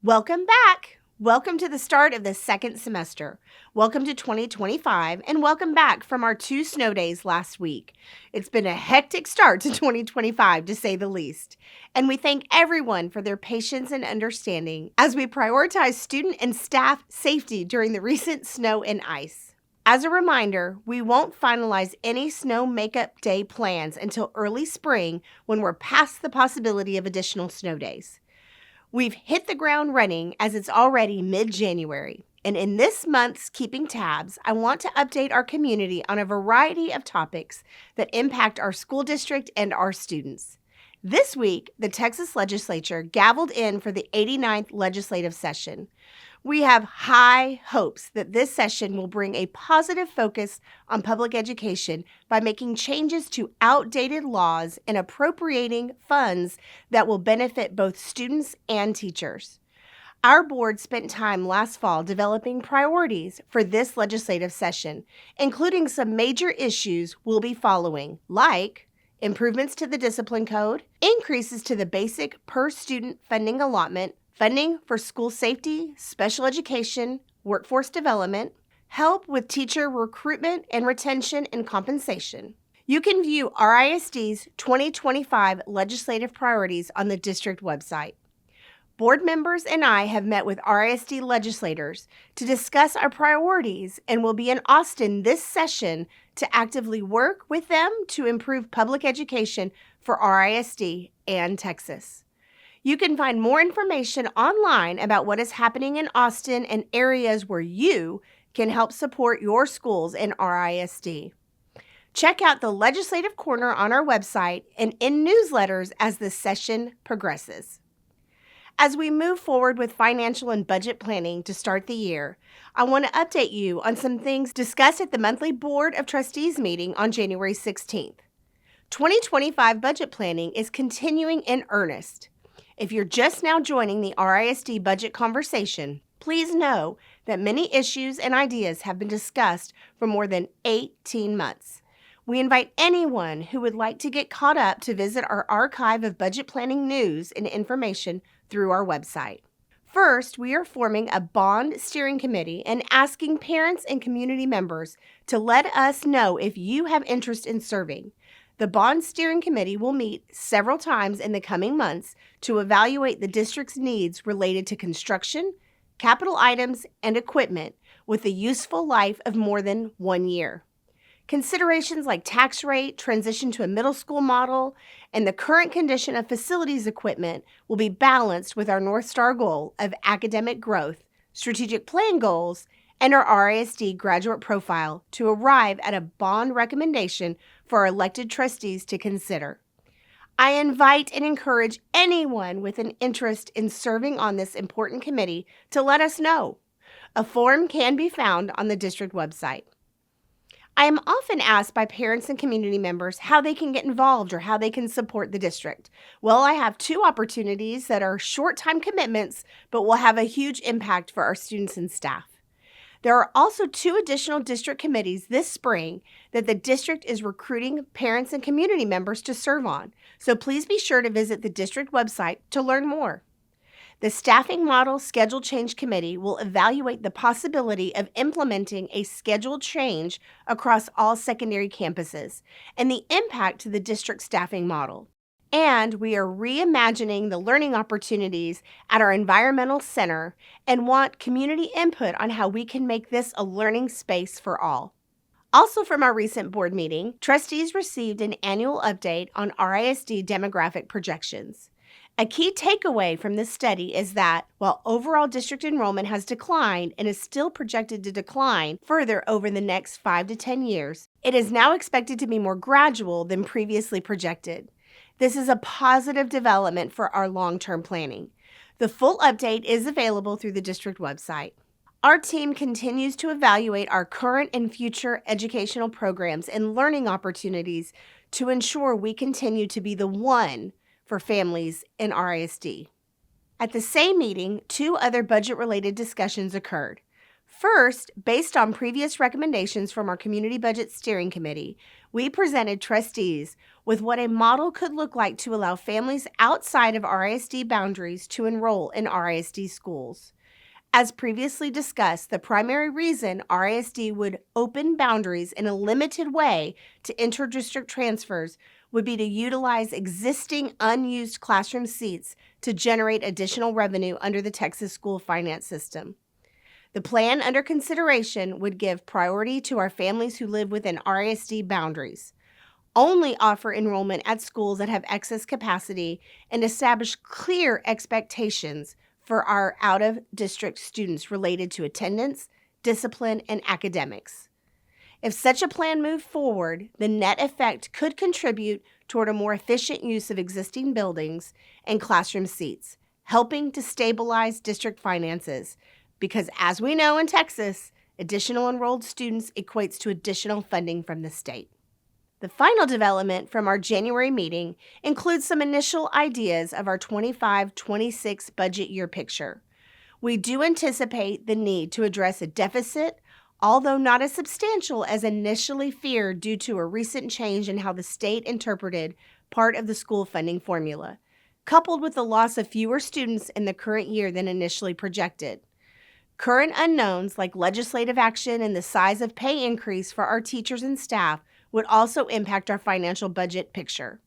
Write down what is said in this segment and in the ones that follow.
Welcome back. Welcome to the start of the second semester. Welcome to 2025, and welcome back from our 2 snow days last week. It's been a hectic start to 2025, to say the least. And we thank everyone for their patience and understanding as we prioritize student and staff safety during the recent snow and ice. As a reminder, we won't finalize any snow makeup day plans until early spring when we're past the possibility of additional snow days. We've hit the ground running as it's already mid-January, and in this month's Keeping Tabs, I want to update our community on a variety of topics that impact our school district and our students. This week, the Texas Legislature gavelled in for the 89th legislative session. We have high hopes that this session will bring a positive focus on public education by making changes to outdated laws and appropriating funds that will benefit both students and teachers. Our board spent time last fall developing priorities for this legislative session, including some major issues we'll be following, like improvements to the discipline code, increases to the basic per-student funding allotment, funding for school safety, special education, workforce development, help with teacher recruitment and retention and compensation. You can view RISD's 2025 legislative priorities on the district website. Board members and I have met with RISD legislators to discuss our priorities and will be in Austin this session to actively work with them to improve public education for RISD and Texas. You can find more information online about what is happening in Austin and areas where you can help support your schools in RISD. Check out the Legislative Corner on our website and in newsletters as the session progresses. As we move forward with financial and budget planning to start the year, I want to update you on some things discussed at the monthly Board of Trustees meeting on January 16th. 2025 budget planning is continuing in earnest. If you're just now joining the RISD budget conversation, please know that many issues and ideas have been discussed for more than 18 months. We invite anyone who would like to get caught up to visit our archive of budget planning news and information through our website. First, we are forming a bond steering committee and asking parents and community members to let us know if you have interest in serving. The Bond Steering Committee will meet several times in the coming months to evaluate the district's needs related to construction, capital items, and equipment with a useful life of more than 1 year. Considerations like tax rate, transition to a middle school model, and the current condition of facilities equipment will be balanced with our North Star goal of academic growth, strategic plan goals, and our RISD graduate profile to arrive at a bond recommendation for our elected trustees to consider. I invite and encourage anyone with an interest in serving on this important committee to let us know. A form can be found on the district website. I am often asked by parents and community members how they can get involved or how they can support the district. Well, I have 2 opportunities that are short-time commitments, but will have a huge impact for our students and staff. There are also 2 additional district committees this spring that the district is recruiting parents and community members to serve on, so please be sure to visit the district website to learn more. The Staffing Model Schedule Change Committee will evaluate the possibility of implementing a schedule change across all secondary campuses and the impact to the district staffing model. And we are reimagining the learning opportunities at our environmental center and want community input on how we can make this a learning space for all. Also from our recent board meeting, trustees received an annual update on RISD demographic projections. A key takeaway from this study is that while overall district enrollment has declined and is still projected to decline further over the next 5 to 10 years, it is now expected to be more gradual than previously projected. This is a positive development for our long-term planning. The full update is available through the district website. Our team continues to evaluate our current and future educational programs and learning opportunities to ensure we continue to be the one for families in RISD. At the same meeting, 2 other budget-related discussions occurred. First, based on previous recommendations from our Community Budget Steering Committee, we presented trustees with what a model could look like to allow families outside of RISD boundaries to enroll in RISD schools. As previously discussed, the primary reason RISD would open boundaries in a limited way to interdistrict transfers would be to utilize existing unused classroom seats to generate additional revenue under the Texas school finance system. The plan under consideration would give priority to our families who live within RISD boundaries, only offer enrollment at schools that have excess capacity, and establish clear expectations for our out-of-district students related to attendance, discipline, and academics. If such a plan moved forward, the net effect could contribute toward a more efficient use of existing buildings and classroom seats, helping to stabilize district finances, because as we know in Texas, additional enrolled students equates to additional funding from the state. The final development from our January meeting includes some initial ideas of our 25-26 budget year picture. We do anticipate the need to address a deficit, although not as substantial as initially feared due to a recent change in how the state interpreted part of the school funding formula, coupled with the loss of fewer students in the current year than initially projected. Current unknowns like legislative action and the size of pay increase for our teachers and staff would also impact our financial budget picture.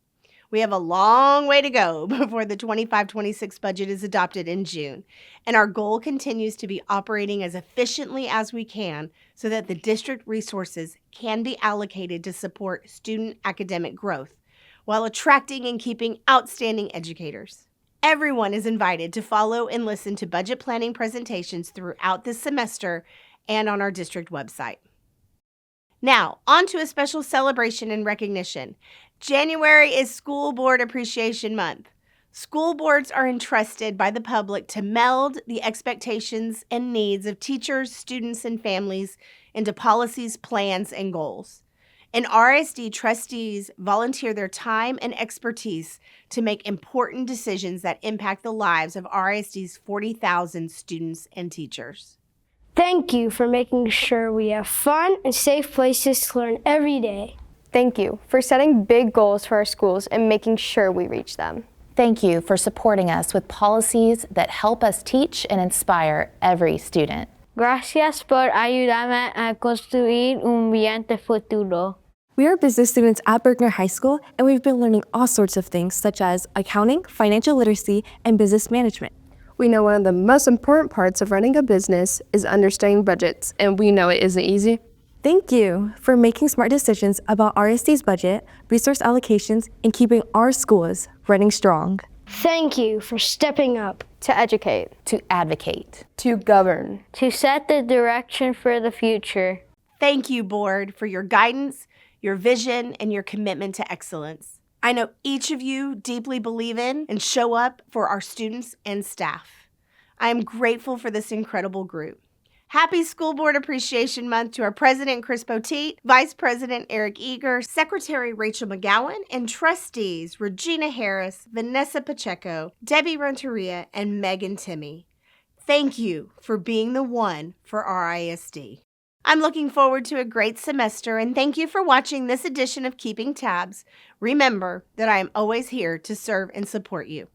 We have a long way to go before the 25-26 budget is adopted in June, and our goal continues to be operating as efficiently as we can so that the district resources can be allocated to support student academic growth while attracting and keeping outstanding educators. Everyone is invited to follow and listen to budget planning presentations throughout this semester and on our district website. Now, on to a special celebration and recognition. January is School Board Appreciation Month. School boards are entrusted by the public to meld the expectations and needs of teachers, students, and families into policies, plans, and goals. And RISD trustees volunteer their time and expertise to make important decisions that impact the lives of RISD's 40,000 students and teachers. Thank you for making sure we have fun and safe places to learn every day. Thank you for setting big goals for our schools and making sure we reach them. Thank you for supporting us with policies that help us teach and inspire every student. Gracias por ayudarme a construir un brillante futuro. We are business students at Berkner High School, and we've been learning all sorts of things such as accounting, financial literacy, and business management. We know one of the most important parts of running a business is understanding budgets, and we know it isn't easy. Thank you for making smart decisions about RISD's budget, resource allocations, and keeping our schools running strong. Thank you for stepping up To educate, To advocate. to govern. to set the direction for the future. Thank you, board, for your guidance, your vision, and your commitment to excellence. I know each of you deeply believe in and show up for our students and staff. I am grateful for this incredible group. Happy School Board Appreciation Month to our President, Chris Poteet, Vice President, Eric Eager, Secretary, Rachel McGowan, and trustees, Regina Harris, Vanessa Pacheco, Debbie Renteria, and Megan Timmy. Thank you for being the one for RISD. I'm looking forward to a great semester, and thank you for watching this edition of Keeping Tabs. Remember that I am always here to serve and support you.